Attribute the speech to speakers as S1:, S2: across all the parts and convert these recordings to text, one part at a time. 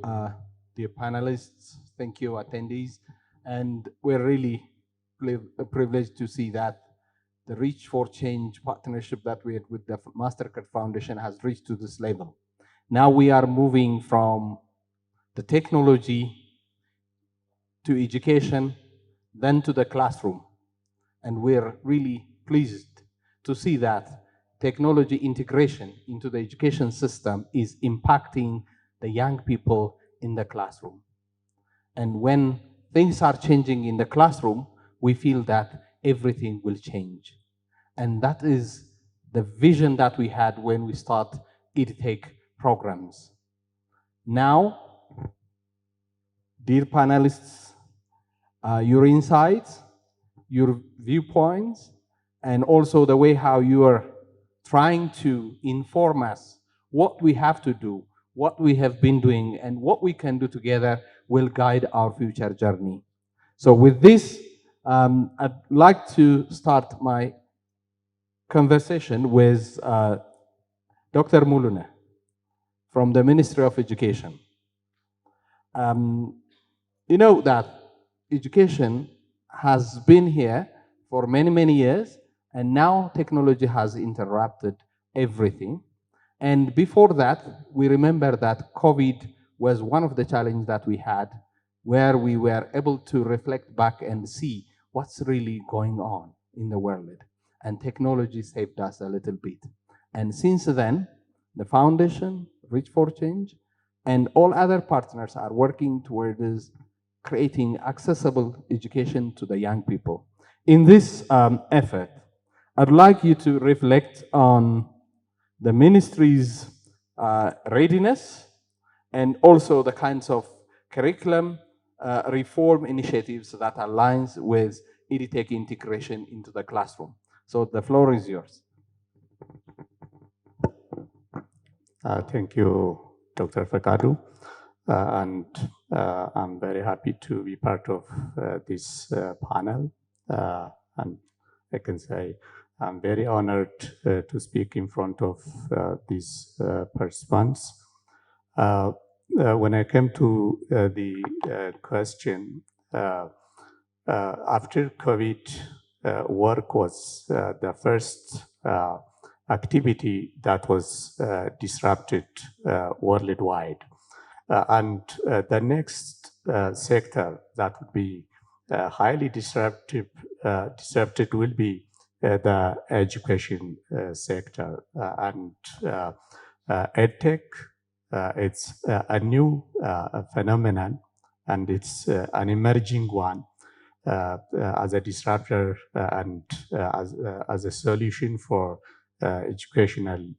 S1: dear panelists. Thank you, attendees. And we're really privileged to see that the Reach for Change partnership that we had with the MasterCard Foundation has reached to this level. Now we are moving from the technology to education, then to the classroom. And we're really pleased to see that technology integration into the education system is impacting the young people in the classroom. And when things are changing in the classroom, we feel that everything will change. And that is the vision that we had when we start EdTech programs. Now, dear panelists, your insights, your viewpoints, and also the way how you are trying to inform us what we have to do, what we have been doing, and what we can do together will guide our future journey. So with this, I'd like to start my conversation with Dr. Muluna from the Ministry of Education. You know that education has been here for many, many years, and now technology has interrupted everything. And before that, we remember that COVID was one of the challenges that we had, where we were able to reflect back and see what's really going on in the world. And technology saved us a little bit. And since then, the foundation, Reach for Change, and all other partners are working towards creating accessible education to the young people. In this effort, I'd like you to reflect on the ministry's readiness and also the kinds of curriculum reform initiatives that aligns with EdTech integration into the classroom. So the floor is yours.
S2: Thank you, Dr. Fakadu. And I'm very happy to be part of this panel. And I can say I'm very honored to speak in front of these participants. When I came to the question, after COVID, work was the first activity that was disrupted worldwide. And the next sector that would be highly disrupted will be the education sector. And EdTech, it's a new phenomenon, and it's an emerging one as a disruptor and as a solution for educational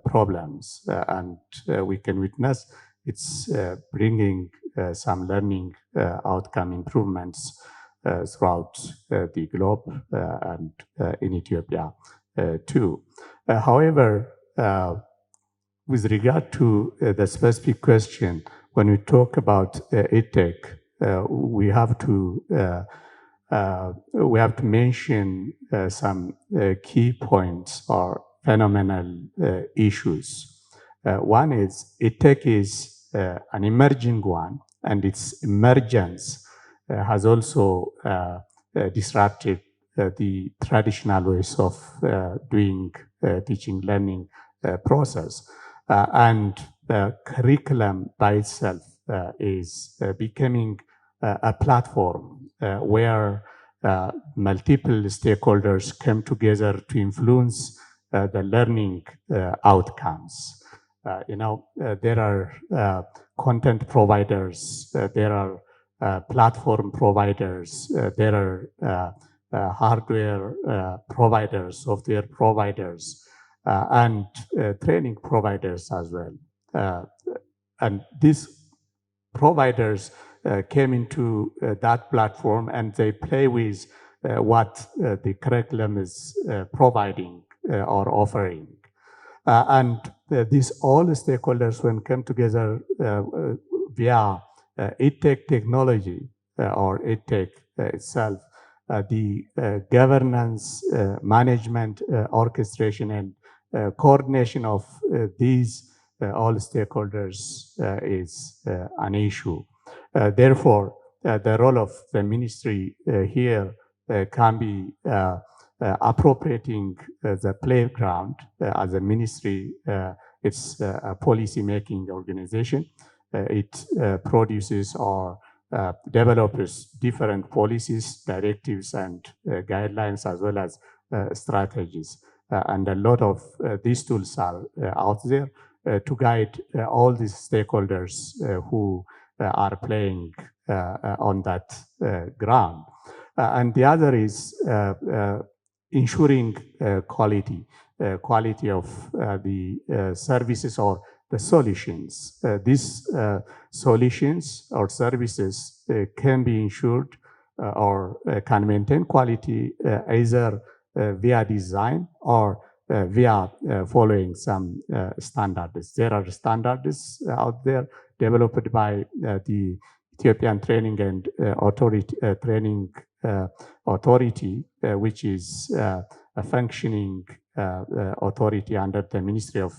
S2: problems. And we can witness it's bringing some learning outcome improvements throughout the globe and in Ethiopia too. However, with regard to the specific question, when we talk about EdTech, we have to mention some key points or phenomenal issues. One is EdTech is an emerging one, and its emergence has also disrupted the traditional ways of doing teaching learning process. And the curriculum by itself is becoming a platform where multiple stakeholders come together to influence the learning outcomes. There are content providers, there are platform providers, there are hardware providers, software providers, and training providers as well. And these providers came into that platform, and they play with what the curriculum is providing or offering. And these all stakeholders, when come together via EdTech technology or EdTech itself, the governance, management, orchestration, and coordination of these all stakeholders is an issue. Therefore, the role of the ministry here can be appropriating the playground as a ministry. It's a policy-making organization. It produces or develops different policies, directives, and guidelines, as well as strategies. And a lot of these tools are out there to guide all these stakeholders who are playing on that ground. And the other is ensuring quality of the services or the solutions. These solutions or services can be ensured or can maintain quality either via design or via following some standards. There are standards out there developed by the Ethiopian Training and Training Authority, which is a functioning authority under the Ministry of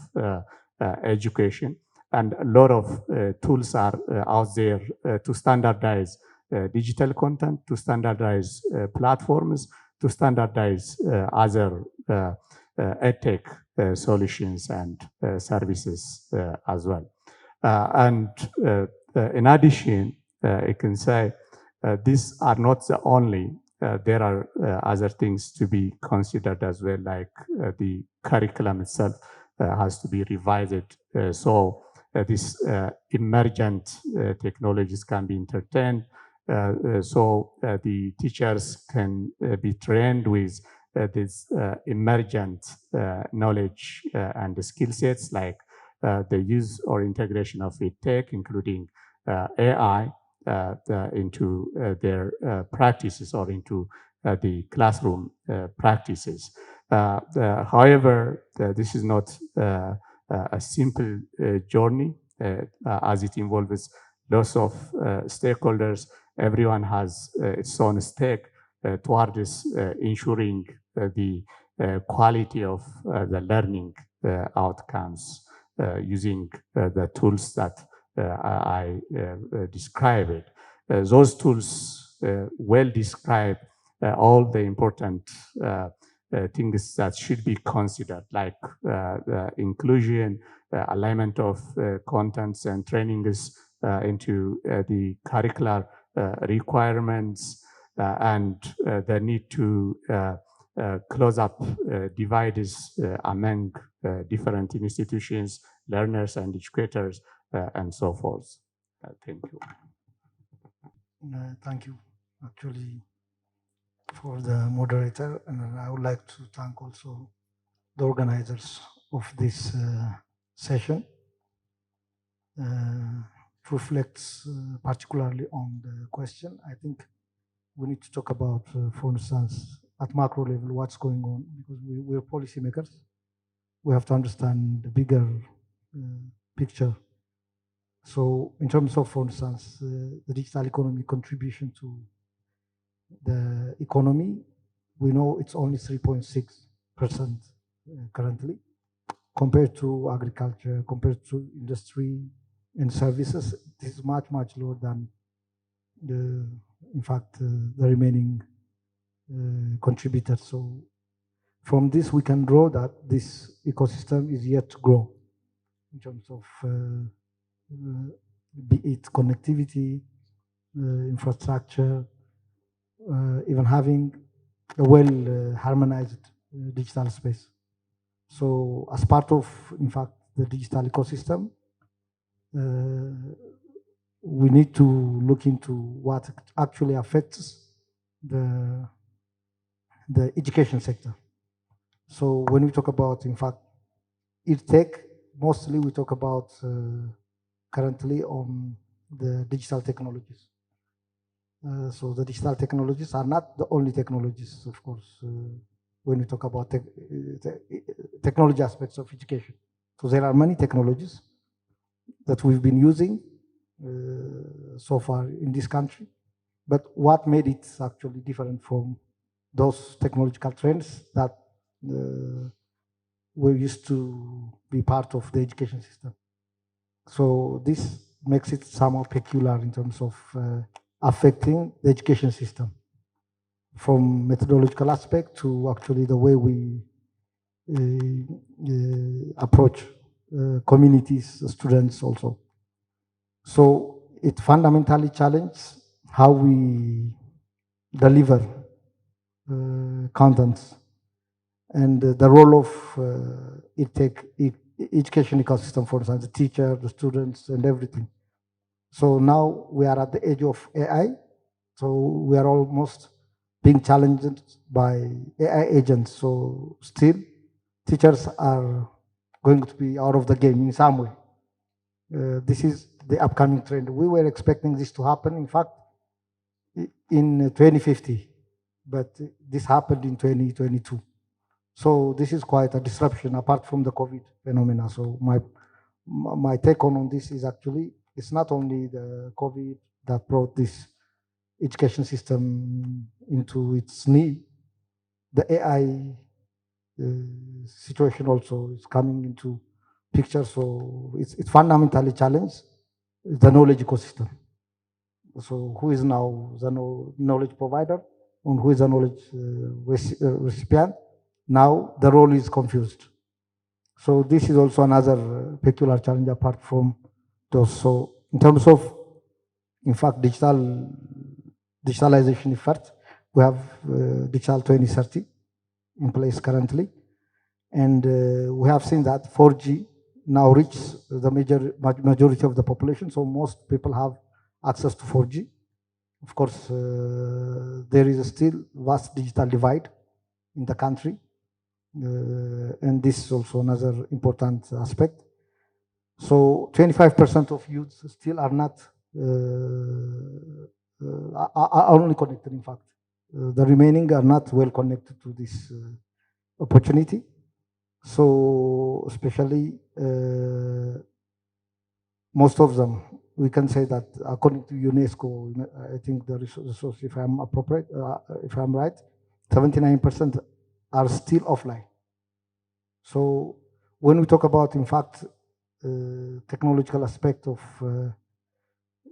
S2: Education. And a lot of tools are out there to standardize digital content, to standardize platforms, to standardize other edtech solutions and services as well. And in addition, I can say these are not the only. There are other things to be considered as well, like the curriculum itself has to be revised. So these emergent technologies can be entertained. So the teachers can be trained with this emergent knowledge and the skill sets, like the use or integration of tech, including AI, into their practices or into the classroom practices. However, this is not a simple journey as it involves lots of stakeholders. Everyone has its own stake towards ensuring the quality of the learning outcomes using the tools that I described. Those tools well describe all the important things that should be considered, like the inclusion, alignment of contents and trainings into the curricular requirements, and the need to close up divides among different institutions, learners and educators, and so forth. Thank you.
S3: Thank you, actually, for the moderator. And I would like to thank also the organizers of this session. It reflects particularly on the question. I think we need to talk about, for instance, at macro level, what's going on, because we're policymakers. We have to understand the bigger picture. So in terms of, for instance, the digital economy contribution to the economy, we know it's only 3.6% currently, compared to agriculture, compared to industry and services. This is much, much lower than the, in fact, the remaining contributors. So from this, we can draw that this ecosystem is yet to grow in terms of be it connectivity, infrastructure, even having a well harmonized digital space. So as part of, in fact, the digital ecosystem, we need to look into what actually affects the education sector. So when we talk about, in fact, tech, mostly we talk about currently on the digital technologies. So the digital technologies are not the only technologies, of course, when we talk about technology aspects of education. So there are many technologies that we've been using so far in this country. But what made it actually different from those technological trends that were used to be part of the education system? So this makes it somehow peculiar in terms of affecting the education system, from methodological aspect to actually the way we approach communities, students also. So it fundamentally challenges how we deliver contents and the role of education ecosystem, for instance, the teacher, the students, and everything. So now we are at the edge of AI. So we are almost being challenged by AI agents. So still, teachers are going to be out of the game in some way. This is the upcoming trend. We were expecting this to happen, in fact, in 2050, but this happened in 2022. So this is quite a disruption apart from the COVID phenomena. So my take on this is actually it's not only the COVID that brought this education system into its knee. The AI situation also is coming into picture. So it's fundamentally challenged the knowledge ecosystem. So who is now the knowledge provider and who is the knowledge recipient? Now the role is confused. So this is also another peculiar challenge apart from those. So in terms of, in fact, digitalization effort, we have Digital 2030 in place currently. And we have seen that 4G now reaches the majority of the population. So most people have access to 4G. Of course, there is still vast digital divide in the country. And this is also another important aspect. So 25% of youths still are not are only connected, in fact. The remaining are not well connected to this opportunity. So especially most of them, we can say that according to UNESCO, I think the resource, if I'm appropriate, if I'm right, 79% are still offline. So when we talk about, in fact, technological aspect of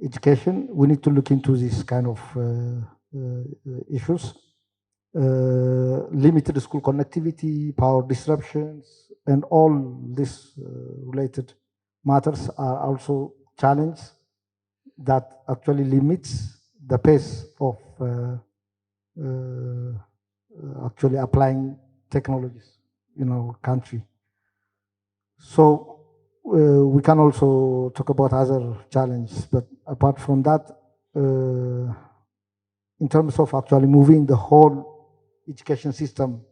S3: education, we need to look into this kind of issues. Limited school connectivity, power disruptions, and all these related matters are also challenges that actually limits the pace of actually applying technologies in our country. So we can also talk about other challenges, but apart from that, in terms of actually moving the whole education system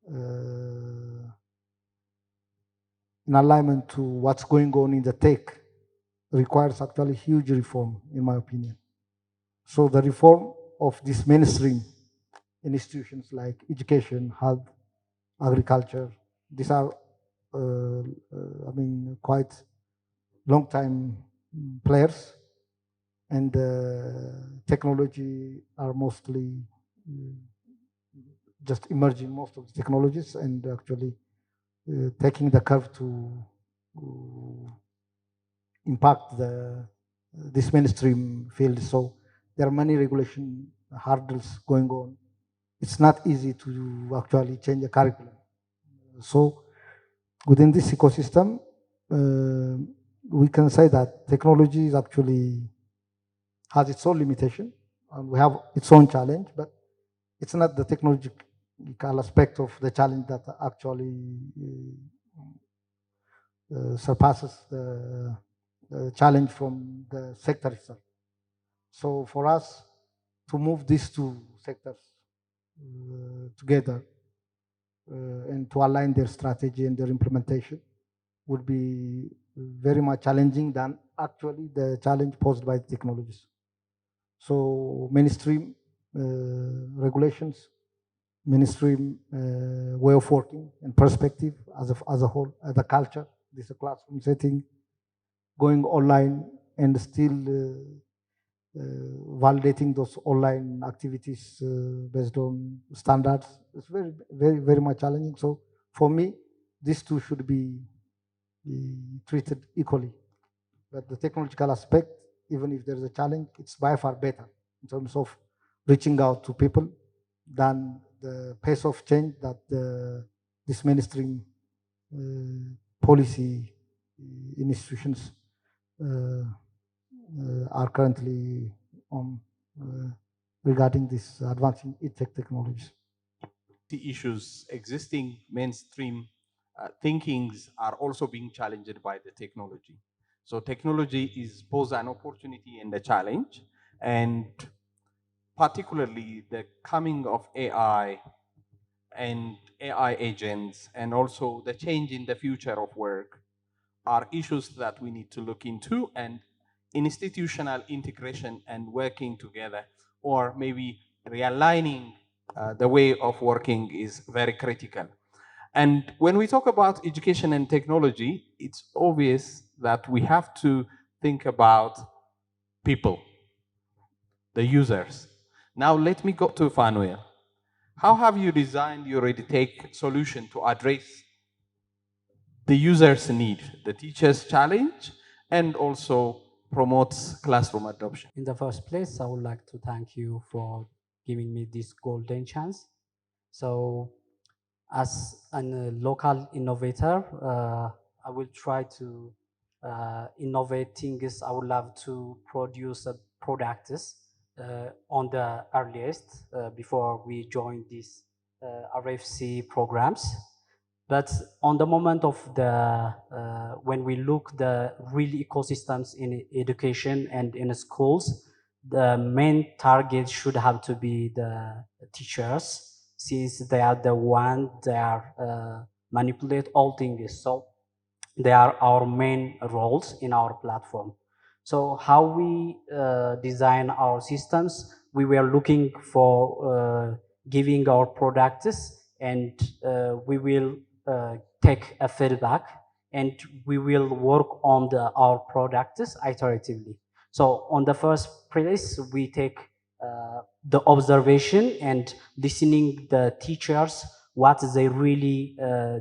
S3: in alignment to what's going on in the tech requires actually huge reform, in my opinion. So the reform of these mainstream institutions like education, health, agriculture, these are, I mean, quite long time players, and technology are mostly just emerging, most of the technologies, and actually taking the curve to impact this mainstream field. So there are many regulation hurdles going on. It's not easy to actually change a curriculum. So within this ecosystem, we can say that technology is actually has its own limitation, and we have its own challenge, but it's not the technological aspect of the challenge that actually surpasses the challenge from the sector itself. So for us to move these two sectors together and to align their strategy and their implementation would be very much challenging than actually the challenge posed by the technologies. So mainstream regulations, mainstream way of working and perspective as a whole, as a culture, this is a classroom setting, going online and still validating those online activities based on standards. It's very, very, very much challenging. So for me, these two should be treated equally. But the technological aspect, even if there is a challenge, it's by far better in terms of reaching out to people than the pace of change that this mainstream policy institutions are currently on regarding this advancing tech technologies.
S1: The issues, existing mainstream thinkings are also being challenged by the technology. So technology is both an opportunity and a challenge, and particularly the coming of AI and AI agents, and also the change in the future of work are issues that we need to look into, and institutional integration and working together, or maybe realigning the way of working is very critical. And when we talk about education and technology, it's obvious that we have to think about people, the users. Now let me go to Fanuel. How have you designed your EdTech solution to address the user's need, the teacher's challenge, and also promotes classroom adoption?
S4: In the first place, I would like to thank you for giving me this golden chance. So, as a local innovator, I will try to innovate things. I would love to produce products on the earliest before we join these RFC programs. But on the moment of the when we look the real ecosystems in education and in schools, the main target should have to be the teachers, since they are the one that manipulate all things. So they are our main roles in our platform. So how we design our systems, we were looking for giving our products, and we will take a feedback, and we will work on our products iteratively. So on the first place, we take the observation and listening the teachers what they really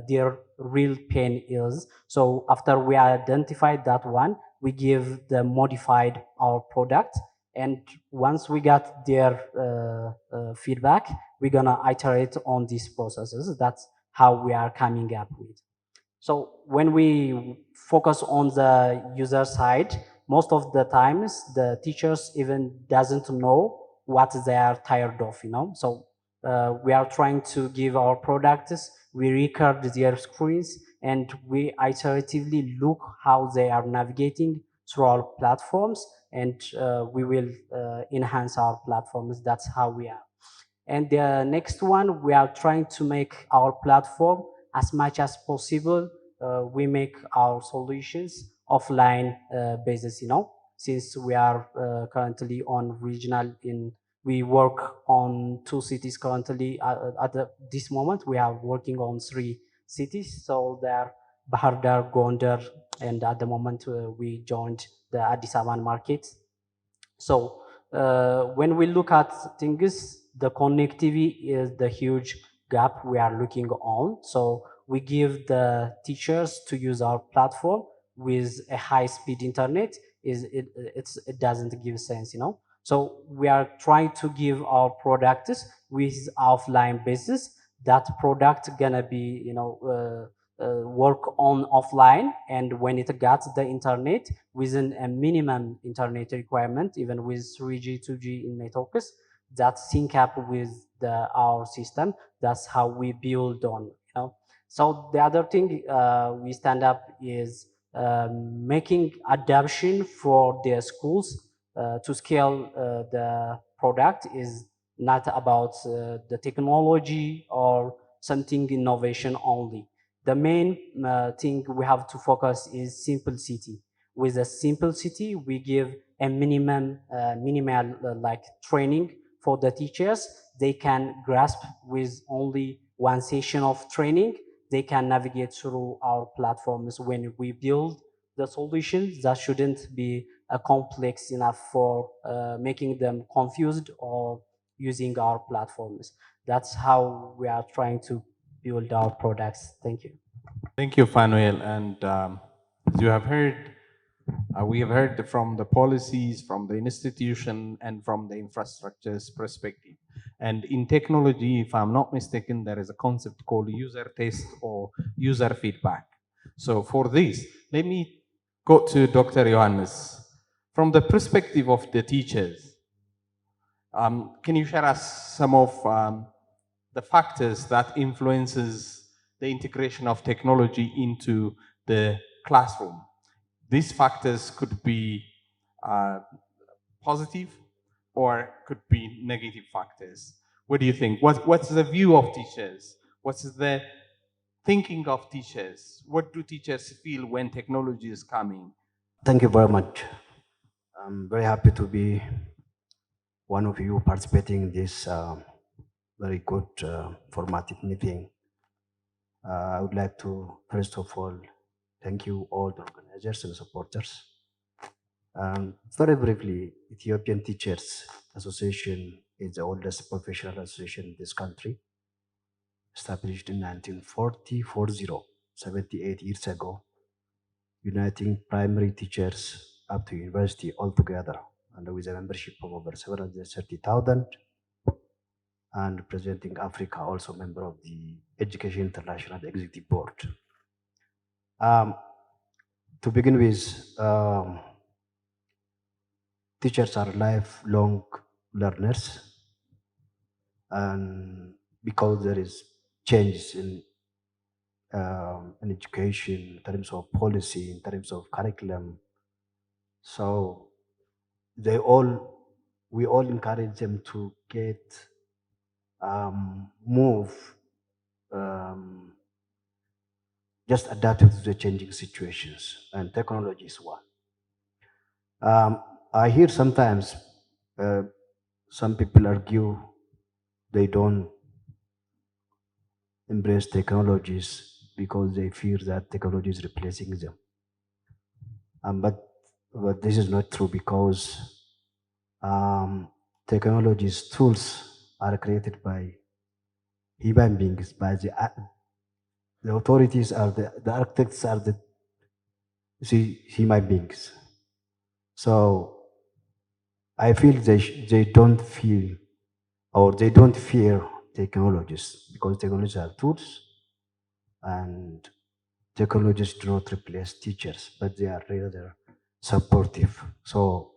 S4: their real pain is. So after we identified that one, we give the modified our product, and once we got their feedback, we're gonna iterate on these processes. That's how we are coming up with. So when we focus on the user side, most of the times the teachers even doesn't know what they are tired of, So we are trying to give our products, we record their screens, and we iteratively look how they are navigating through our platforms, and we will enhance our platforms. That's how we are. And the next one, we are trying to make our platform as much as possible. We make our solutions offline basis, since we are currently on regional we work on 2 cities currently. At this moment, we are working on 3 cities. So they're Bahar Dar, Gondar, and at the moment we joined the Addis Ababa market. So when we look at things, the connectivity is the huge gap we are looking on. So we give the teachers to use our platform with a high-speed internet. It doesn't give sense, So we are trying to give our products with offline basis. That product gonna be, work on offline, and when it gets the internet within a minimum internet requirement, even with 3G, 2G in networks, that sync up with our system. That's how we build on, So the other thing we stand up is making adoption for the schools to scale the product is not about the technology or something innovation only. The main thing we have to focus is simplicity. With a simplicity, we give a minimal like training for the teachers. They can grasp with only one session of training. They can navigate through our platforms. When we build the solutions, that shouldn't be complex enough for making them confused or using our platforms. That's how we are trying to build our products. Thank you.
S1: Thank you, Fanuel. And as you have heard, We have heard from the policies, from the institution, and from the infrastructure's perspective. And in technology, if I'm not mistaken, there is a concept called user test or user feedback. So for this, let me go to Dr. Johannes. From the perspective of the teachers, can you share us some of the factors that influences the integration of technology into the classroom? These factors could be uh, positive or could be negative factors. What do you think? What's the view of teachers? What's the thinking of teachers? What do teachers feel when technology is coming?
S5: Thank you very much. I'm very happy to be one of you participating in this very good formative meeting. I would like to, first of all, thank you all the organizers and supporters. Very briefly, Ethiopian Teachers Association is the oldest professional association in this country, established in 1940, 78 years ago, uniting primary teachers up to university altogether, and with a membership of over 730,000, and representing Africa, also member of the Education International Executive Board. To begin with, teachers are lifelong learners, and because there is change in education, in terms of policy, in terms of curriculum, so we all encourage them to move, just adapted to the changing situations, and technology is one. I hear sometimes some people argue they don't embrace technologies because they fear that technology is replacing them. But this is not true, because technologies, tools are created by human beings, by the authorities, are the architects are the human beings. So I feel they don't feel, or they don't fear technologies, because technologies are tools, and technologies do not replace teachers, but they are rather supportive. So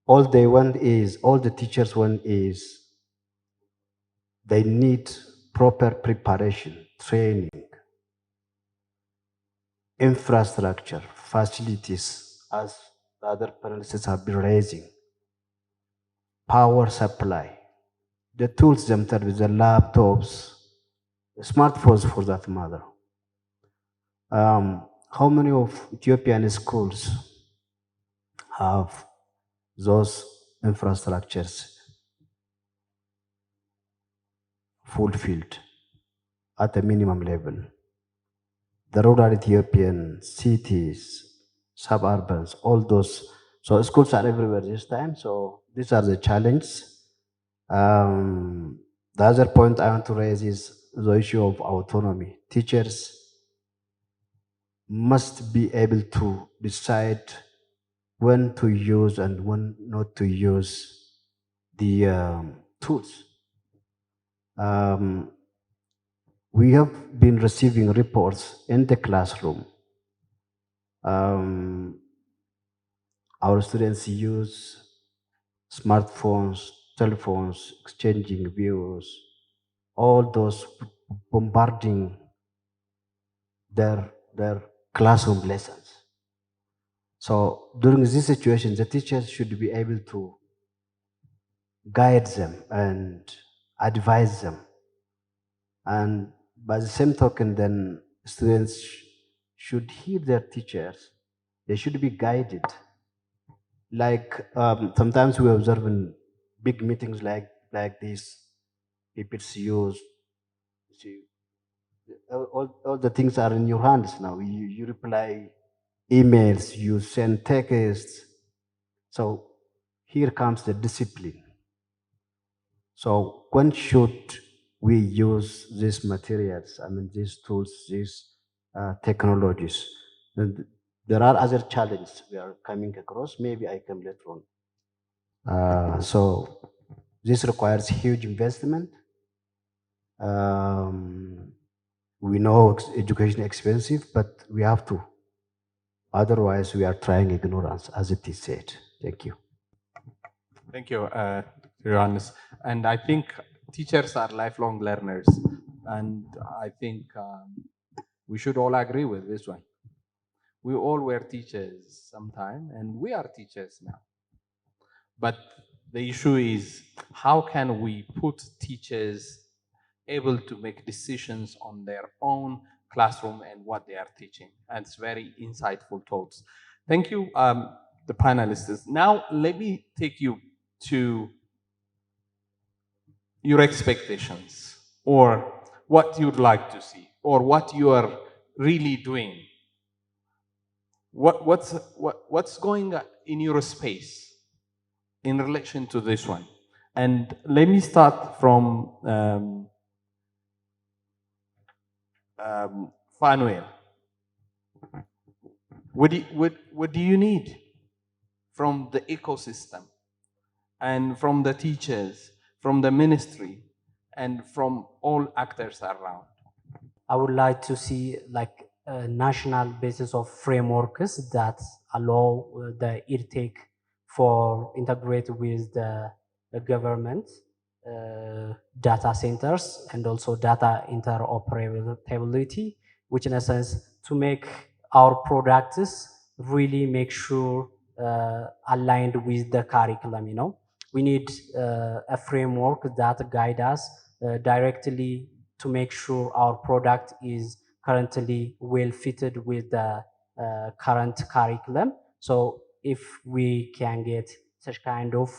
S5: all the teachers want is, they need proper preparation, training, infrastructure, facilities, as the other panelists have been raising, power supply, the tools themselves, the laptops, the smartphones for that matter. How many of Ethiopian schools have those infrastructures fulfilled at a minimum level? The rural Ethiopian cities, suburbans, all those. So schools are everywhere this time. So these are the challenges. The other point I want to raise is the issue of autonomy. Teachers must be able to decide when to use and when not to use the tools. We have been receiving reports in the classroom. Our students use smartphones, telephones, exchanging views, all those bombarding their classroom lessons. So during this situation, the teachers should be able to guide them and advise them. And by the same token, then students should hear their teachers. They should be guided. Like sometimes we observe in big meetings like this, people use, see, all the things are in your hands now. You reply emails, you send texts. So here comes the discipline. So when should we use these materials, I mean, these tools, these technologies? And there are other challenges we are coming across. Maybe I come later on. So this requires huge investment. Um, we know education is expensive, but we have to. Otherwise, we are trying ignorance, as it is said. Thank you.
S1: Thank you, Johannes. And I think teachers are lifelong learners. And I think we should all agree with this one. We all were teachers sometime, and we are teachers now. But the issue is, how can we put teachers able to make decisions on their own classroom and what they are teaching? And it's very insightful thoughts. Thank you, the panelists. Now, let me take you to your expectations, or what you'd like to see, or what you are really doing. What's going on in your space in relation to this one? And let me start from Fanuel. What do you need from the ecosystem and from the teachers, from the ministry, and from all actors around?
S4: I would like to see like a national basis of frameworks that allow the EdTech for integrate with the government data centers and also data interoperability, which in a sense to make our products really make sure aligned with the curriculum. We need a framework that guide us directly to make sure our product is currently well fitted with the current curriculum. So if we can get such kind of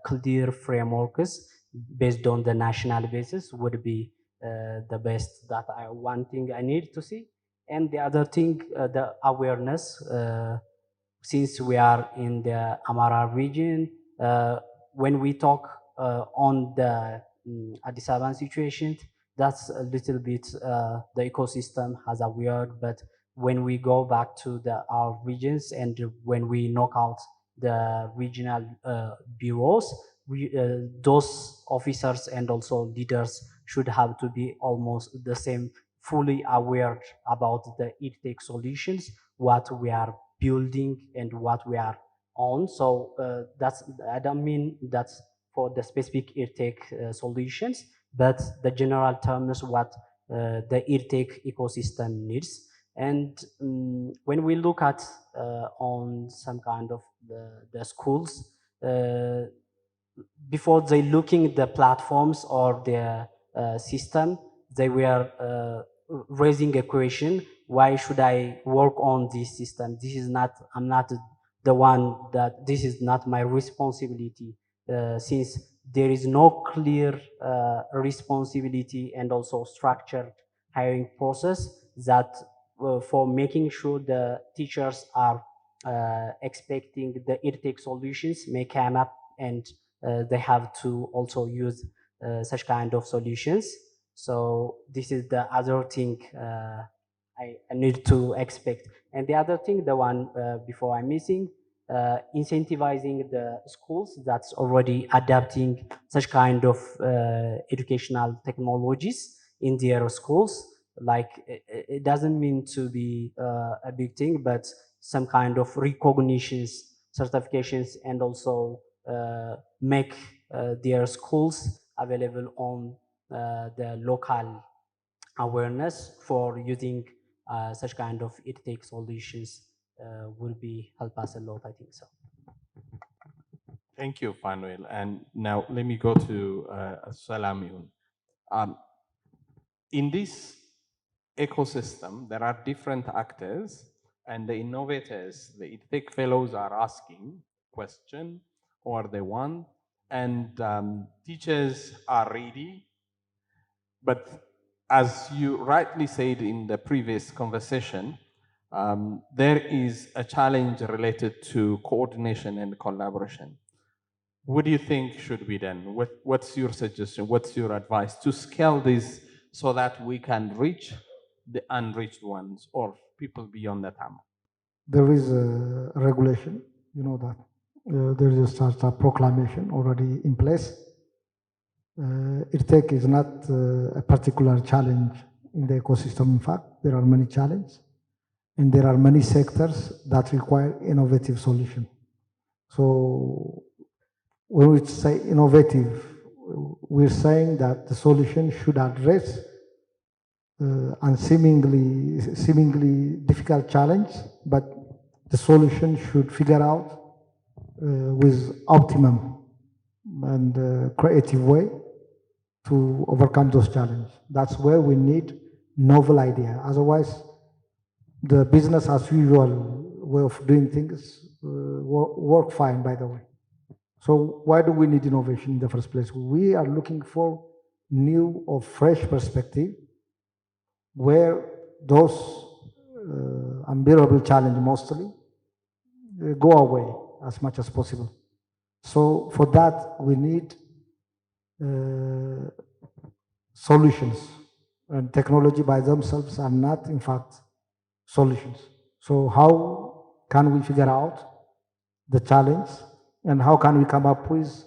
S4: clear frameworks based on the national basis would be the best. That one thing I need to see. And the other thing, the awareness, since we are in the Amara region, when we talk on the Addis Ababa situation, that's a little bit the ecosystem has a weird, but when we go back to our regions and when we knock out the regional bureaus, those officers and also leaders should have to be almost the same, fully aware about the EdTech solutions, what we are building and what we are on. So I don't mean that's for the specific EdTech solutions, but the general terms what the EdTech ecosystem needs. And when we look at on some kind of the schools, before they looking the platforms or the system, they were raising a question: why should I work on this system? This is not, I'm not the one that, this is not my responsibility, since there is no clear responsibility and also structured hiring process that for making sure the teachers are expecting the EdTech solutions may come up, and they have to also use such kind of solutions. So this is the other thing I need to expect. And the other thing, the one before I'm missing, incentivizing the schools that's already adapting such kind of educational technologies in their schools. Like it doesn't mean to be a big thing, but some kind of recognitions, certifications, and also make their schools available on the local awareness for using such kind of EdTech solutions will be help us a lot, I think so.
S1: Thank you, Fanuel. And now let me go to Salamiun. In this ecosystem, there are different actors, and the innovators, the EdTech fellows are asking question, or they want, and teachers are ready. But as you rightly said in the previous conversation, there is a challenge related to coordination and collaboration. What do you think should be done? What's your suggestion? What's your advice to scale this so that we can reach the unreached ones or people beyond the time?
S3: there is a regulation, you know that. There is a startup proclamation already in place. EdTech is not a particular challenge in the ecosystem. In fact, there are many challenges, and there are many sectors that require innovative solutions. So when we say innovative, we're saying that the solution should address and seemingly difficult challenge, but the solution should figure out with optimum and creative way to overcome those challenges. That's where we need novel idea. Otherwise, the business as usual way of doing things work fine, by the way. So why do we need innovation in the first place? We are looking for new or fresh perspective where those unbearable challenges mostly go away as much as possible. So for that, we need solutions, and technology by themselves are not, in fact, solutions. So how can we figure out the challenge, and how can we come up with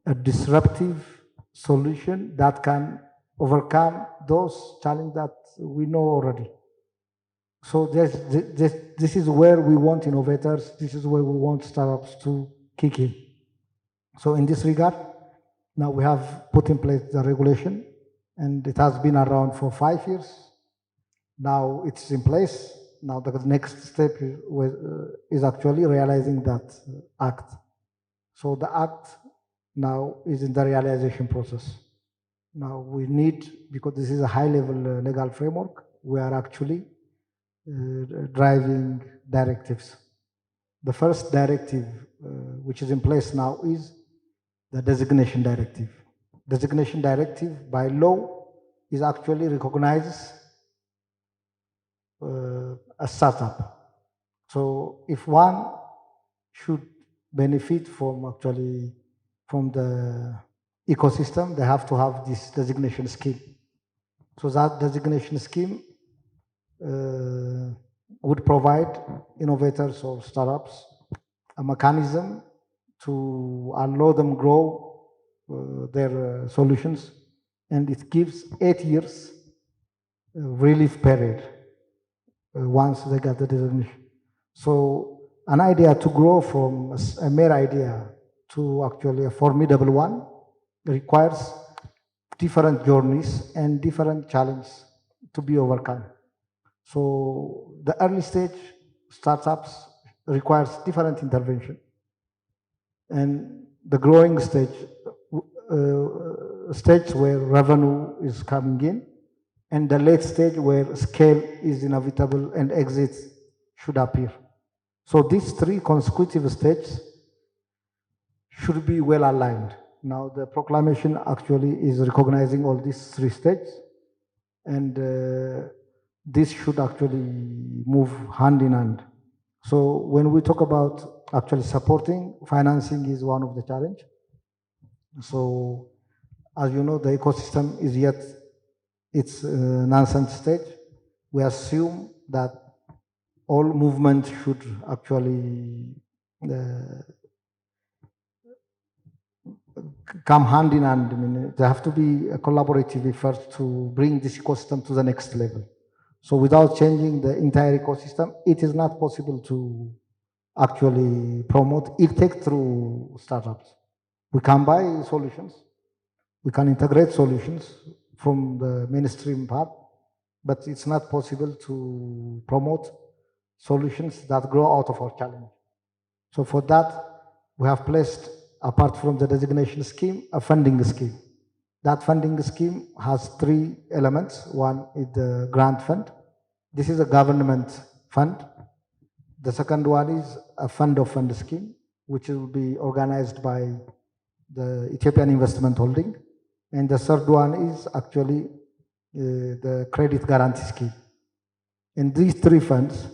S3: a disruptive solution that can overcome those challenges that we know already? So this is where we want innovators, this is where we want startups to kick in. So in this regard, now we have put in place the regulation, and it has been around for 5 years. Now it's in place. Now the next step is actually realizing that act. So the act now is in the realization process. Now we need, because this is a high-level legal framework, we are actually driving directives. The first directive, which is in place now, is the designation directive. Designation directive by law is actually recognizes a startup. So if one should benefit from actually from the ecosystem, they have to have this designation scheme. So that designation scheme would provide innovators or startups a mechanism to allow them grow their solutions, and it gives 8 years relief period once they get the designation. So an idea to grow from a mere idea to actually a formidable one requires different journeys and different challenges to be overcome. So the early stage startups requires different intervention, and the growing stage, stage where revenue is coming in, and the late stage where scale is inevitable and exit should appear. So these 3 consecutive stages should be well aligned. Now the proclamation actually is recognizing all these 3 stages, and this should actually move hand in hand. So when we talk about actually supporting, financing is one of the challenge. So as you know, the ecosystem is yet its nascent stage. We assume that all movement should actually come hand in hand. I mean, there have to be a collaborative effort to bring this ecosystem to the next level. So without changing the entire ecosystem, it is not possible to actually promote EdTech through startups. We can buy solutions, we can integrate solutions from the mainstream part, but it's not possible to promote solutions that grow out of our challenge. So for that, we have placed, apart from the designation scheme, a funding scheme. That funding scheme has 3 elements. One is the grant fund. This is a government fund. The second one is a fund of fund scheme, which will be organized by the Ethiopian Investment Holding. And the third one is actually the credit guarantee scheme. And these 3 funds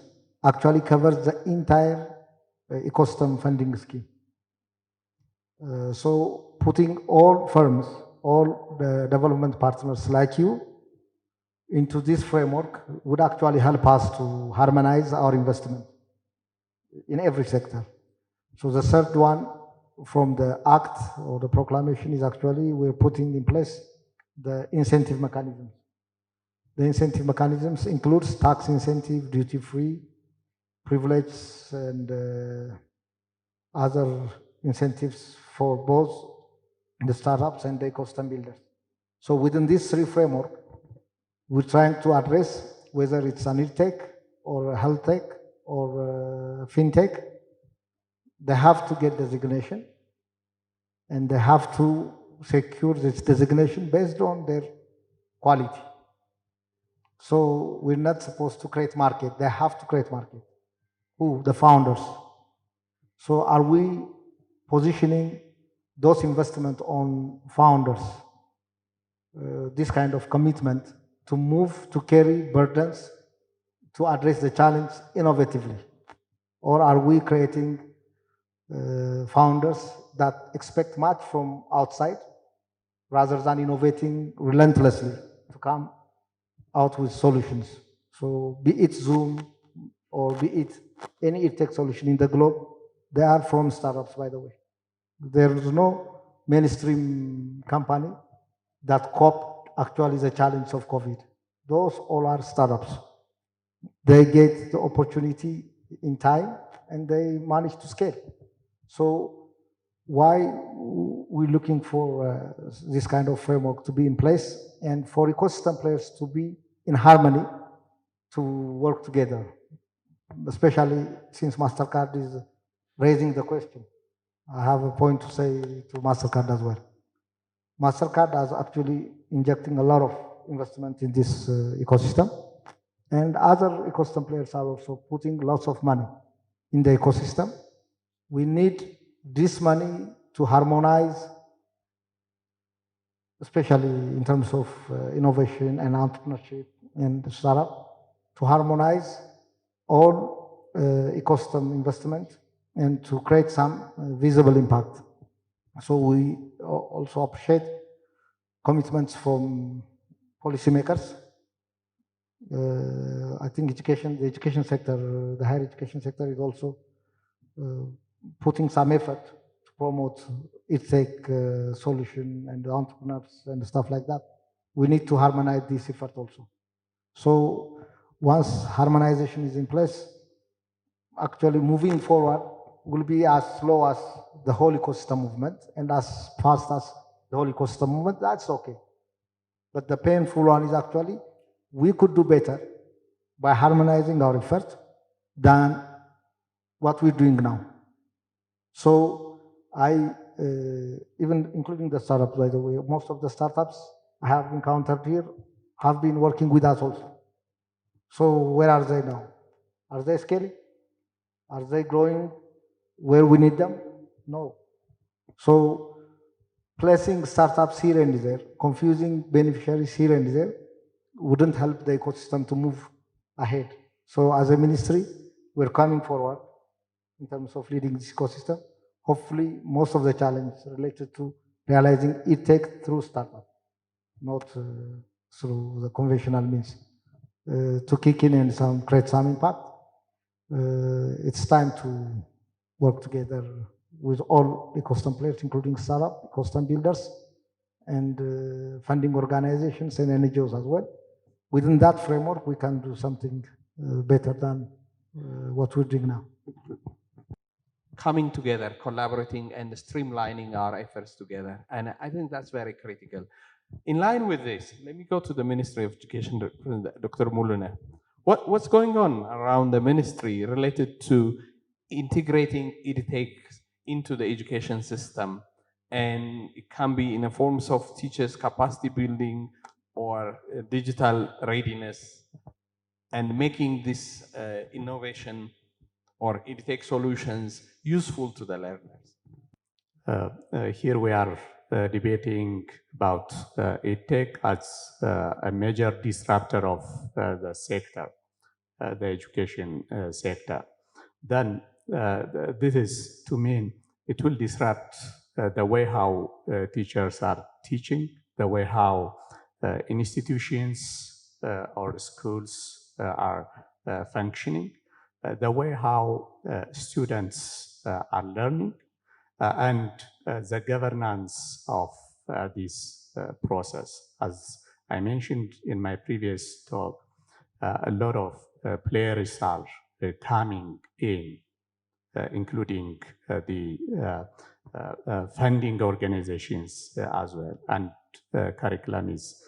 S3: actually covers the entire ecosystem funding scheme. So putting all firms, all the development partners like you into this framework would actually help us to harmonize our investment. in every sector. So the third one from the act or the proclamation is actually we're putting in place the incentive mechanisms. The incentive mechanisms includes tax incentive, duty-free, privilege, and other incentives for both the startups and the ecosystem builders. So within this three framework, we're trying to address whether it's an tech or a health tech or fintech, they have to get designation and they have to secure this designation based on their quality. So we're not supposed to create market, they have to create market. Who? The founders. So are we positioning those investment on founders, this kind of commitment to move, to carry burdens, to address the challenge innovatively? Or are we creating founders that expect much from outside rather than innovating relentlessly to come out with solutions? So be it Zoom or be it any tech solution in the globe, they are from startups, by the way. There is no mainstream company that coped actually the challenge of COVID. Those all are startups. They get the opportunity in time and they manage to scale. So why we're looking for this kind of framework to be in place and for ecosystem players to be in harmony to work together, especially since MasterCard is raising the question. I have a point to say to MasterCard as well. MasterCard is actually injecting a lot of investment in this ecosystem, and other ecosystem players are also putting lots of money in the ecosystem. We need this money to harmonize, especially in terms of innovation and entrepreneurship and startup, to harmonize all ecosystem investment and to create some visible impact. So we also appreciate commitments from policymakers. I think the education sector, the higher education sector is also putting some effort to promote EdTech solution and entrepreneurs and stuff like that. We need to harmonize this effort also. So once harmonization is in place, actually moving forward will be as slow as the whole ecosystem movement and as fast as the whole ecosystem movement, that's okay. But the painful one is actually we could do better by harmonizing our effort than what we're doing now. So I, even including the startups, by the way, most of the startups I have encountered here have been working with us also. So where are they now? Are they scaling? Are they growing where we need them? No. So placing startups here and there, confusing beneficiaries here and there, wouldn't help the ecosystem to move ahead. So as a ministry, we're coming forward in terms of leading this ecosystem. Hopefully, most of the challenges related to realizing EdTech through startup, not through the conventional means, to kick in and create some impact. It's time to work together with all ecosystem players, including startup, ecosystem builders, and funding organizations and NGOs as well. Within that framework, we can do something better than what we're doing now.
S1: Coming together, collaborating, and streamlining our efforts together. And I think that's very critical. In line with this, let me go to the Ministry of Education, Dr. Mulune. What's going on around the ministry related to integrating EdTech into the education system? And it can be in the forms of teachers' capacity building or digital readiness, and making this innovation or EdTech solutions useful to the learners.
S2: Here we are debating about EdTech as a major disruptor of the sector, the education sector. Then this is to mean it will disrupt the way how teachers are teaching, the way how institutions or schools are functioning. the way how students are learning and the governance of this process. As I mentioned in my previous talk, a lot of players are coming in, including the funding organizations as well. And curriculum is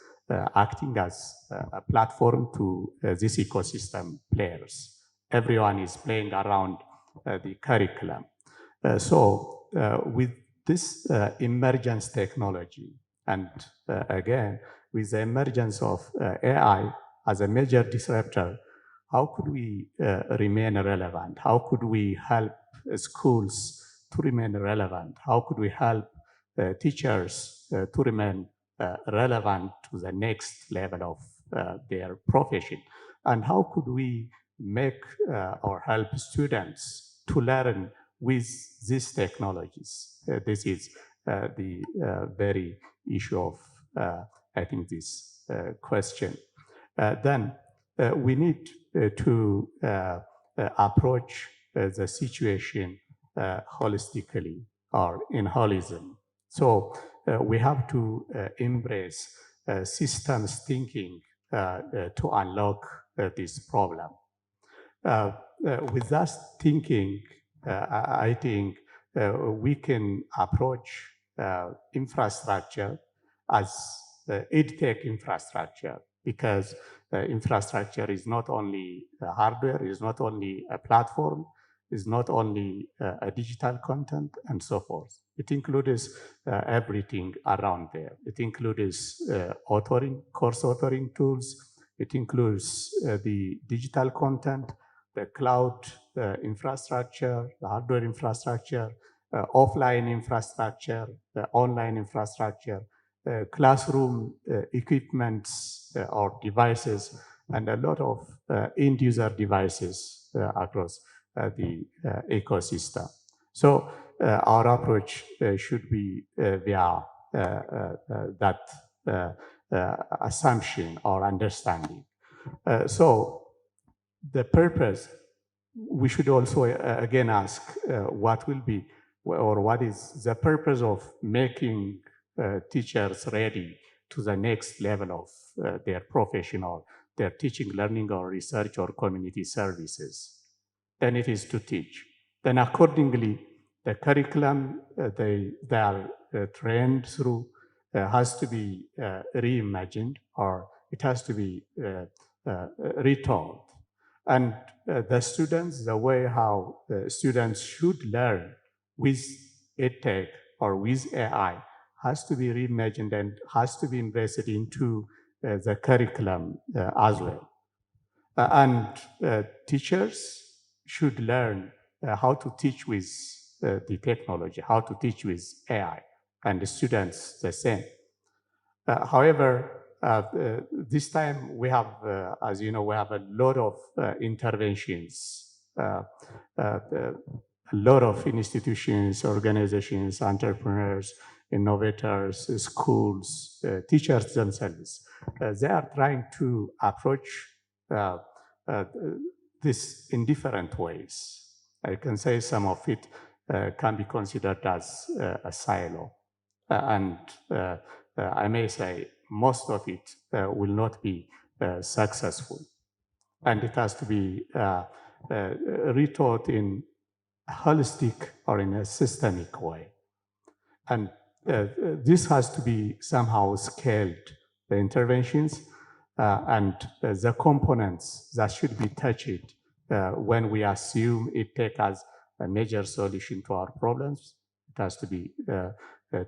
S2: acting as a platform to this ecosystem players. Everyone is playing around the curriculum. With this emergence technology, and again, with the emergence of AI as a major disruptor, how could we remain relevant? How could we help schools to remain relevant? How could we help teachers to remain relevant to the next level of their profession? And how could we make or help students to learn with these technologies? This is the very issue of, I think, this question. Then we need to approach the situation holistically or in holism. So we have to embrace systems thinking to unlock this problem. With that thinking, I think we can approach infrastructure as EdTech infrastructure, because infrastructure is not only hardware, is not only a platform, is not only a digital content and so forth. It includes everything around there. It includes authoring, course authoring tools. It includes the digital content, the cloud infrastructure, the hardware infrastructure, offline infrastructure, the online infrastructure, classroom equipments or devices, and a lot of end user devices across the ecosystem. So our approach should be via that assumption or understanding. So the purpose, we should also again ask what will be or what is the purpose of making teachers ready to the next level of their profession or their teaching, learning, or research or community services. Then it is to teach. Then accordingly, the curriculum they are trained through has to be reimagined, or it has to be retold. And the students, the way how students should learn with EdTech or with AI has to be reimagined and has to be invested into the curriculum as well. And teachers should learn how to teach with the technology, how to teach with AI, and the students the same. However, this time we have, as you know, we have a lot of interventions, a lot of institutions, organizations, entrepreneurs, innovators, schools, teachers themselves. They are trying to approach this in different ways. I can say some of it can be considered as a silo. And I may say most of it will not be successful. And it has to be retaught in a holistic or in a systemic way. And this has to be somehow scaled, the interventions and the components that should be touched when we assume it takes as a major solution to our problems. It has to be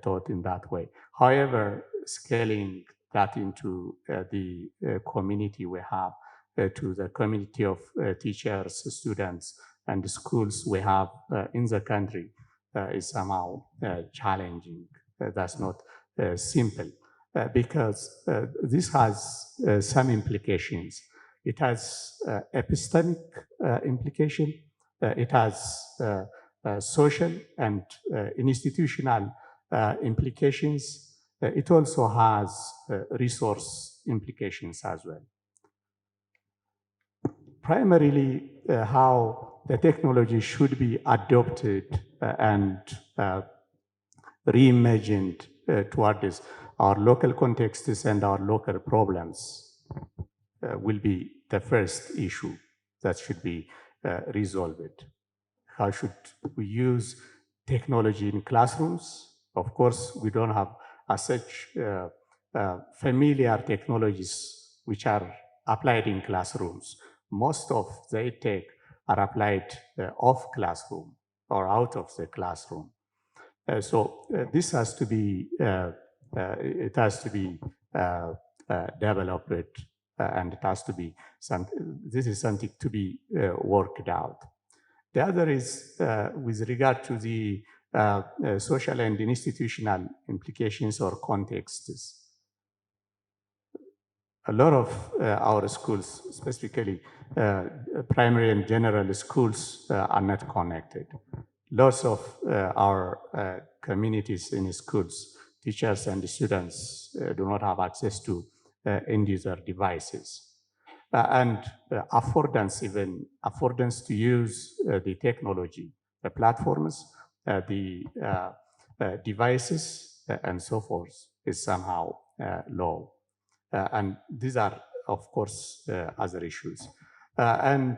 S2: taught in that way. However, scaling that into the community we have, to the community of teachers, students, and schools we have in the country is somehow challenging. That's not simple because this has some implications. It has epistemic implication. It has social and institutional implications. It also has resource implications as well. primarily how the technology should be adopted and reimagined towards our local contexts and our local problems will be the first issue that should be resolved. How should we use technology in classrooms? Of course, we don't have as such familiar technologies which are applied in classrooms. Most of the tech are applied off classroom or out of the classroom. So this has to be it has to be developed and it has to be this is something to be worked out. The other is with regard to the social and institutional implications or contexts. A lot of our schools, specifically primary and general schools, are not connected. Lots of our communities in schools, teachers and students do not have access to end-user devices. And affordance to use the technology, the platforms, the devices, and so forth is somehow low. And these are, of course, other issues. And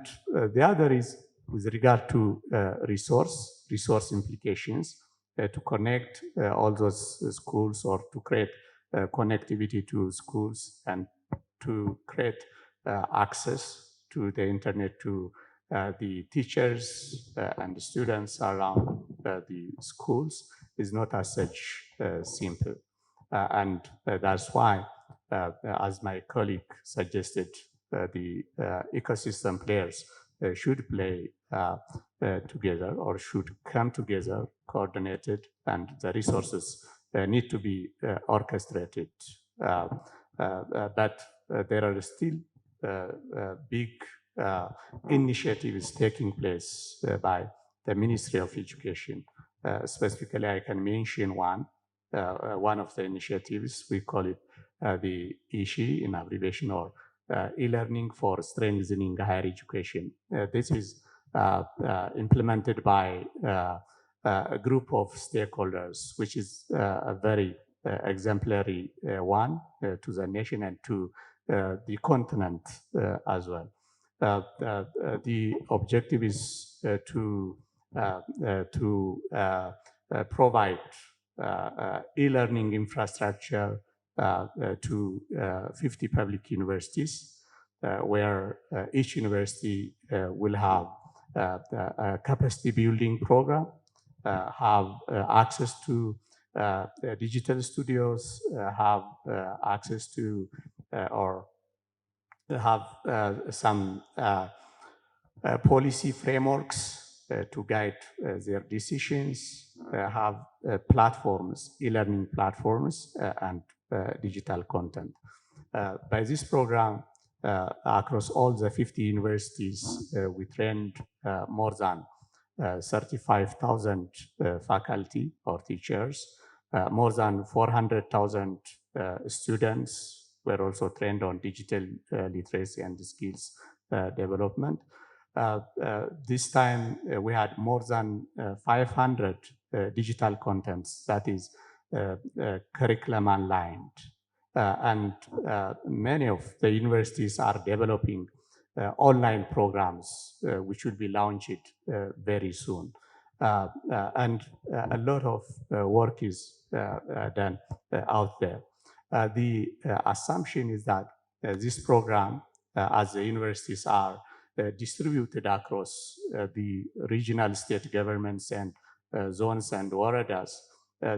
S2: the other is with regard to resource implications to connect all those schools or to create connectivity to schools and to create access to the internet to the teachers and the students around the schools is not as such simple. And that's why, as my colleague suggested, the ecosystem players should play together or should come together, coordinated, and the resources need to be orchestrated. But there are still big initiatives taking place by the Ministry of Education. Specifically, I can mention one of the initiatives. We call it the ISHI in abbreviation, or e-learning for strengthening higher education. This is implemented by a group of stakeholders, which is a very exemplary one to the nation and to the continent as well. The objective is to provide e-learning infrastructure to 50 public universities, where each university will have a capacity building program, have access to digital studios, have access to or have some policy frameworks to guide their decisions, have platforms, e-learning platforms, and digital content. By this program, across all the 50 universities, we trained more than 35,000 faculty or teachers. More than 400,000 students were also trained on digital literacy and skills development. This time we had more than 500 digital contents, that is curriculum aligned. And many of the universities are developing online programs which will be launched very soon. And a lot of work is done out there. The assumption is that this program, as the universities are distributed across the regional state governments and zones and waradas,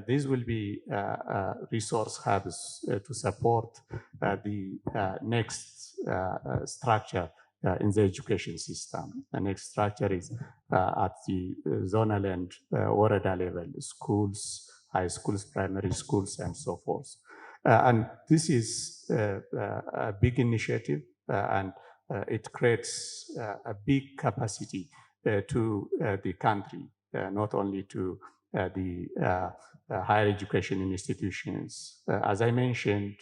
S2: these will be resource hubs to support the next structure in the education system. The next structure is at the zonal and warada level, schools, high schools, primary schools, and so forth. And this is a big initiative, and it creates a big capacity to the country, not only to the higher education institutions. As I mentioned,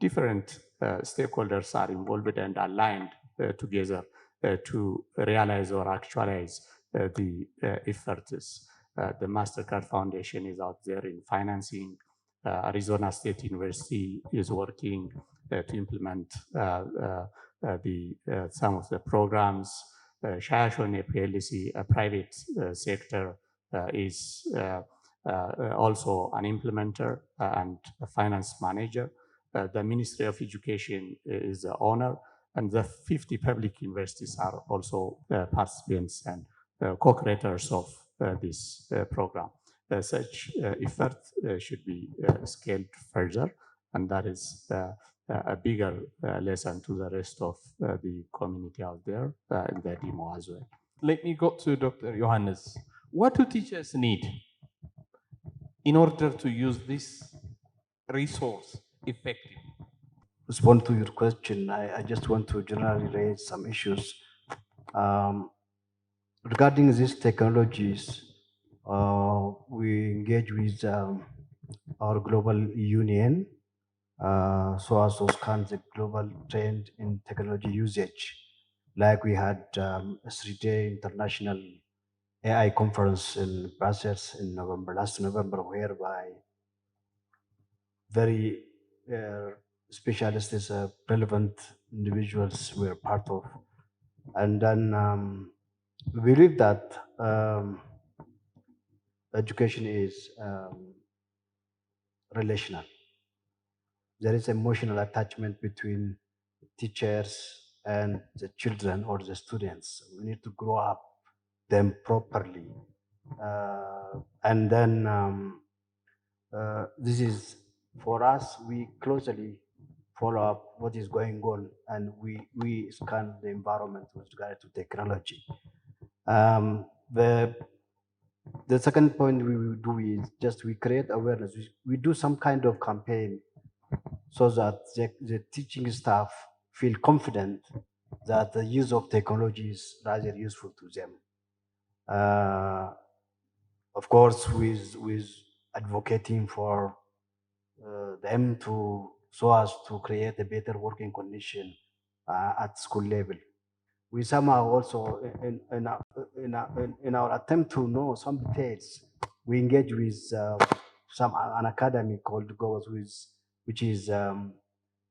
S2: different stakeholders are involved and aligned together to realize or actualize the efforts. The MasterCard Foundation is out there in financing. Arizona State University is working to implement some of the programs. Shashone PLC, a private sector, is also an implementer and a finance manager. The Ministry of Education is the owner, and the 50 public universities are also participants and co-creators of this program. Such effort should be scaled further, and that is a bigger lesson to the rest of the community out there in the demo as well.
S1: Let me go to Dr. Johannes. What do teachers need in order to use this resource effectively?
S5: Respond to your question, I just want to generally raise some issues. Regarding these technologies, we engage with our global union so as to scan the global trend in technology usage. Like we had a 3-day international AI conference in Brussels in November, last November, whereby very specialists, relevant individuals were part of. And then we believe that education is relational. There is emotional attachment between teachers and the children or the students. We need to grow up them properly. And then this is for us, we closely follow up what is going on, and we scan the environment with regard to technology. The second point we will do is just we create awareness. We do some kind of campaign so that the teaching staff feel confident that the use of technology is rather useful to them. Of course, with advocating for them to so as to create a better working condition at school level. We somehow also, in our attempt to know some details, we engage with an academy called GOES, which is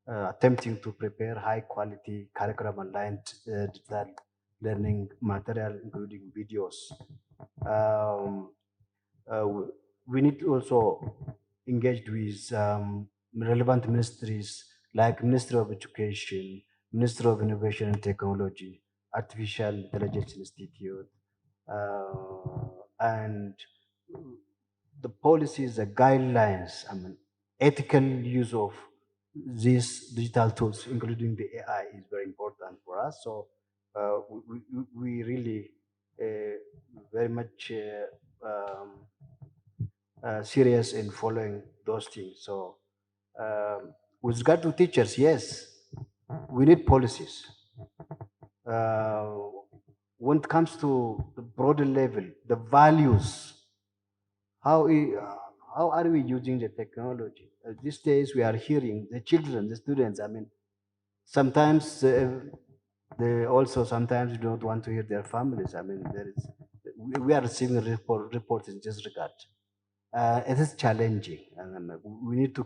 S5: attempting to prepare high quality curriculum aligned digital learning material, including videos. We need to also engage with relevant ministries like Ministry of Education, Ministry of Innovation and Technology, Artificial Intelligence Institute, and the policies, the guidelines, ethical use of these digital tools, including the AI, is very important for us. So we really very much serious in following those things. So with regard to teachers, yes, we need policies. When it comes to the broader level, the values, how are we using the technology? These days we are hearing the children, the students, sometimes they also sometimes don't want to hear their families. We are receiving reports in this regard. It is challenging, and we need to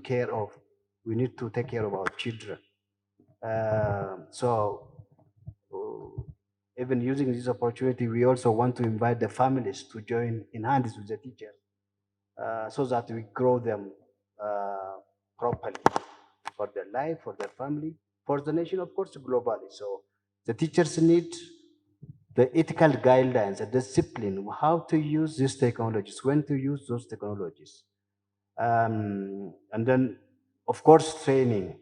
S5: take care of our children. So even using this opportunity, we also want to invite the families to join in hands with the teachers so that we grow them properly for their life, for their family, for the nation, of course, globally. So the teachers need the ethical guidelines, the discipline, how to use these technologies, when to use those technologies. And then, of course, training,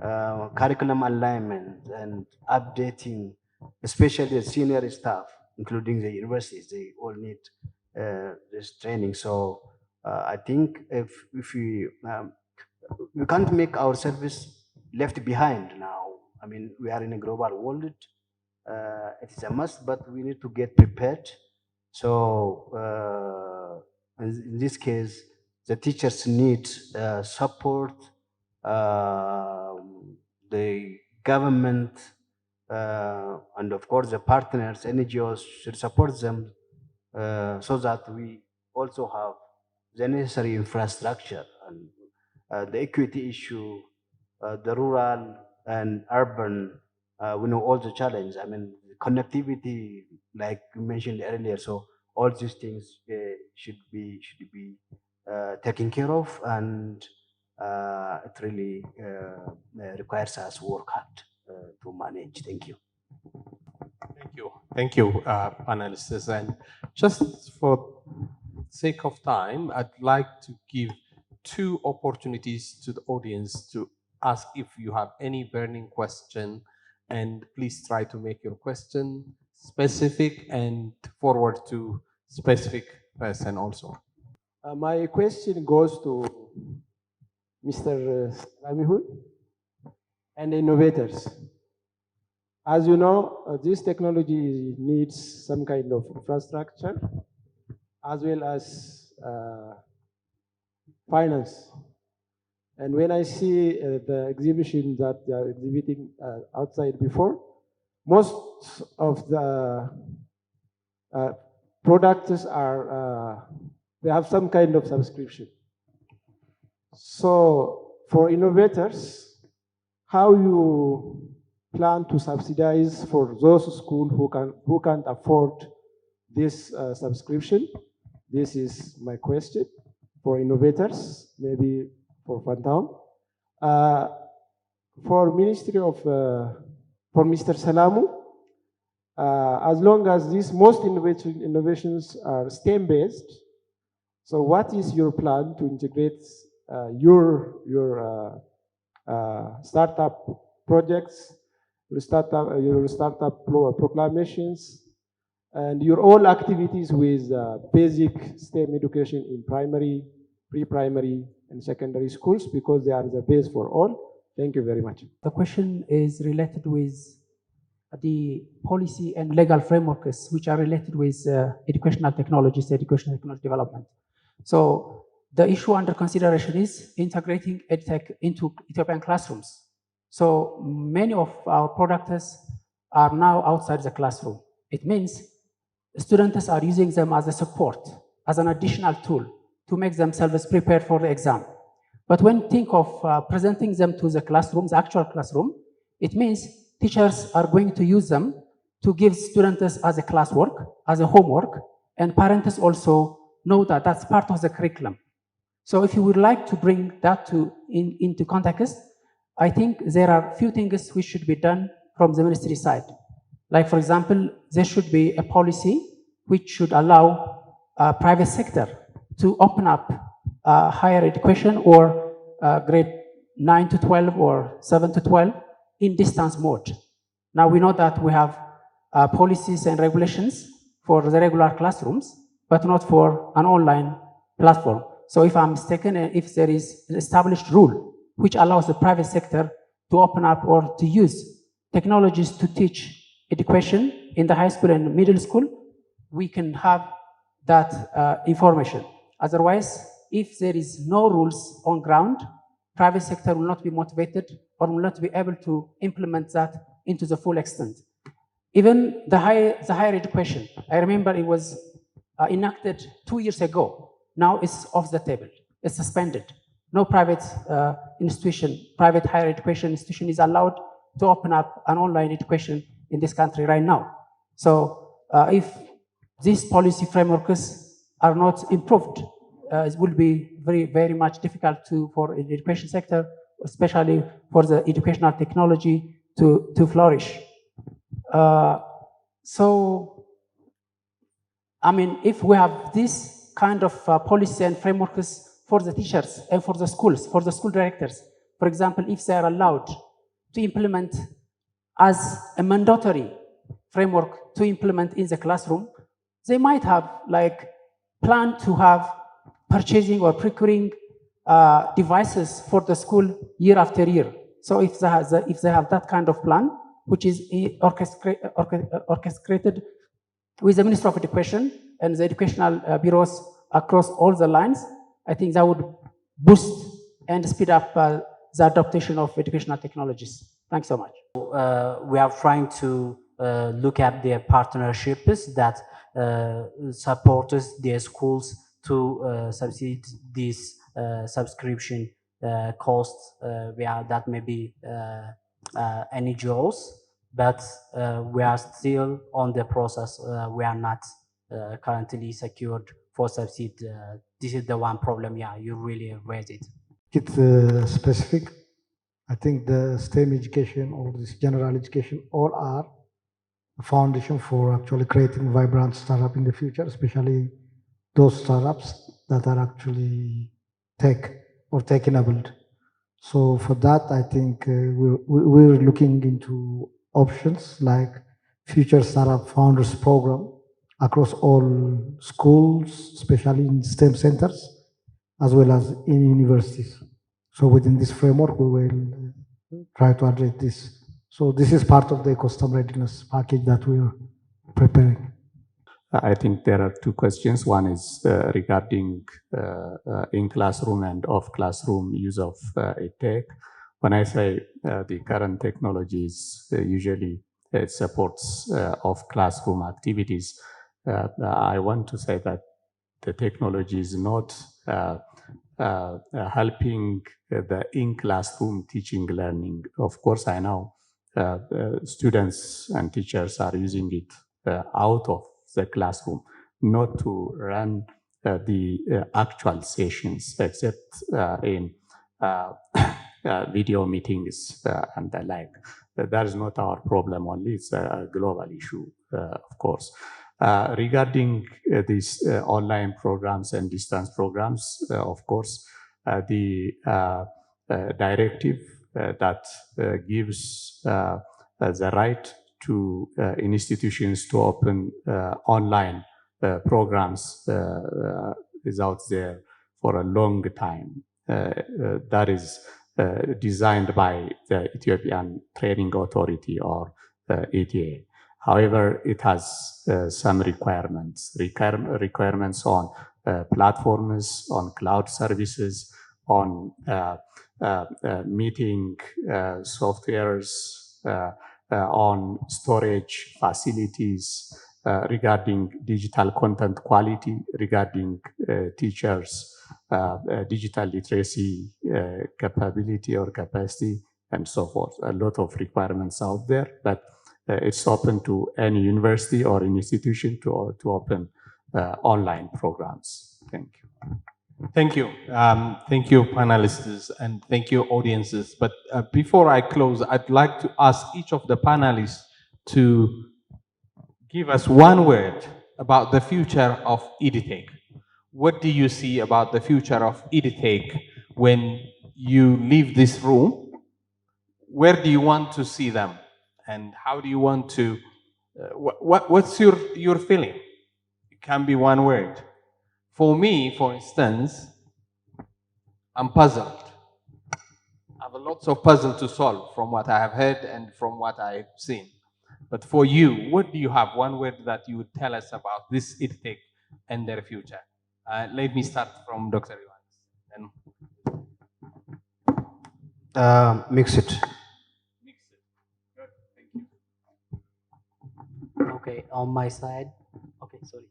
S5: curriculum alignment, and updating, especially the senior staff, including the universities, they all need this training. So I think if we can't make our service left behind now. We are in a global world. It is a must, but we need to get prepared. So in this case, the teachers need support. The government and of course the partners, NGOs should support them so that we also have the necessary infrastructure and the equity issue, the rural and urban. We know all the challenge. I mean, connectivity, like you mentioned earlier. So all these things should be taken care of, and it really requires us work hard to manage. Thank you.
S1: Thank you. Thank you, panelists. And just for sake of time, I'd like to give two opportunities to the audience to ask if you have any burning question, and please try to make your question specific and forward to specific person also.
S6: My question goes to Mr. Ramihul and the innovators. As you know, this technology needs some kind of infrastructure as well as finance. And when I see the exhibition that they are exhibiting outside before, most of the products are, they have some kind of subscription. So for innovators, how you plan to subsidize for those schools who can't afford this subscription? This is my question for innovators, maybe for Fantown. For Ministry of, for Mr. Salamu, as long as these most innovations are STEM-based, so what is your plan to integrate your startup projects, your startup proclamations, and your all activities with basic STEM education in primary, pre-primary, and secondary schools, because they are the base for all? Thank you very much.
S7: The question is related with the policy and legal frameworks which are related with educational technologies, educational technology development. So the issue under consideration is integrating EdTech into Ethiopian classrooms. So many of our products are now outside the classroom. It means students are using them as a support, as an additional tool to make themselves prepared for the exam. But when think of presenting them to the classrooms, actual classroom, it means teachers are going to use them to give students as a classwork, as a homework, and parents also know that that's part of the curriculum. So if you would like to bring that into context, I think there are few things which should be done from the ministry side. Like, for example, there should be a policy which should allow private sector to open up higher education or grade 9 to 12 or 7 to 12 in distance mode. Now we know that we have policies and regulations for the regular classrooms, but not for an online platform. So if I'm mistaken, if there is an established rule which allows the private sector to open up or to use technologies to teach education in the high school and middle school, we can have that information. Otherwise, if there is no rules on ground, private sector will not be motivated or will not be able to implement that into the full extent. Even the higher education, I remember it was enacted 2 years ago. Now it's off the table, it's suspended. No private institution, private higher education institution is allowed to open up an online education in this country right now. So if these policy frameworks are not improved, it will be very, very much difficult for the education sector, especially for the educational technology to flourish. So, I mean, if we have this kind of policy and frameworks for the teachers and for the schools, for the school directors, for example, if they are allowed to implement as a mandatory framework to implement in the classroom, they might have like planned to have purchasing or procuring devices for the school year after year. So if they have that kind of plan, which is orchestrated with the Ministry of Education and the educational bureaus across all the lines, I think that would boost and speed up the adaptation of educational technologies. Thanks so much.
S4: We are trying to look at their partnerships that support their schools to subsidize this subscription costs. That may be NGOs, but we are still on the process. We are not currently secured for subsidy. This is the one problem. Yeah, you really raised it.
S3: It's specific. I think the STEM education or this general education all are a foundation for actually creating vibrant startup in the future, especially those startups that are actually tech or tech enabled. So for that, I think we're looking into options like future startup founders program across all schools, especially in STEM centers, as well as in universities. So within this framework, we will try to address this. So this is part of the ecosystem readiness package that we are preparing.
S2: I think there are two questions. One is regarding in-classroom and off-classroom use of EdTech. When I say the current technologies usually supports off-classroom activities, I want to say that the technology is not helping the in-classroom teaching learning. Of course, I know students and teachers are using it out of the classroom, not to run the actual sessions, except in video meetings and the like. That is not our problem only, it's a global issue, of course. Regarding these online programs and distance programs, of course, the directive that gives the right to institutions to open online programs is out there for a long time. That is designed by the Ethiopian Training Authority or ETA. However, it has some requirements on platforms, on cloud services, on meeting softwares, on storage facilities, regarding digital content quality, regarding teachers' digital literacy capability or capacity, and so forth. A lot of requirements out there, but it's open to any university or institution to open online programs. Thank you.
S1: Thank you. Thank you, panelists, and thank you, audiences. But before I close, I'd like to ask each of the panelists to give us one word about the future of EdTech. What do you see about the future of EdTech when you leave this room? Where do you want to see them? And how do you want to, what's your feeling? It can be one word. For me, for instance, I'm puzzled. I have lots of puzzle to solve from what I have heard and from what I've seen. But for you, what do you have? One word that you would tell us about this EdTech and their future. Let me start from Dr. Ioannis.
S5: Mix it.
S1: Mix it. Good. Thank you.
S4: Okay, on my side. Okay, sorry.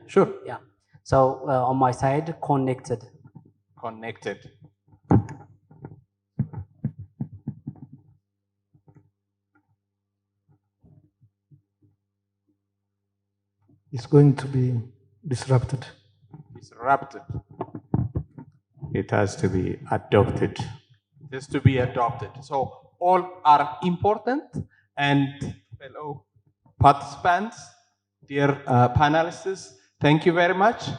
S1: Sure.
S4: Yeah. So on my side, connected.
S1: Connected.
S3: It's going to be disrupted.
S1: Disrupted.
S2: It has to be adopted.
S1: It has to be adopted. So all are important, and fellow participants, dear panelists, thank you very much.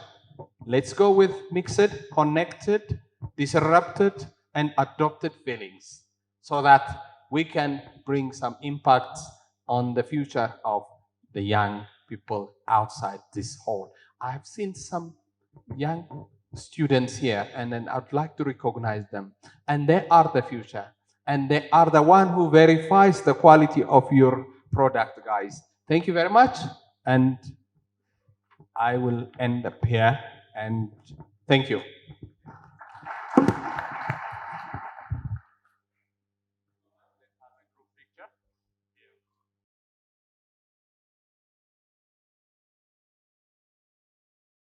S1: Let's go with mixed, connected, disrupted, and adopted feelings so that we can bring some impact on the future of the young people outside this hall. I have seen some young students here, and then I'd like to recognize them. And they are the future. And they are the one who verifies the quality of your product, guys. Thank you very much. And I will end up here. And thank you.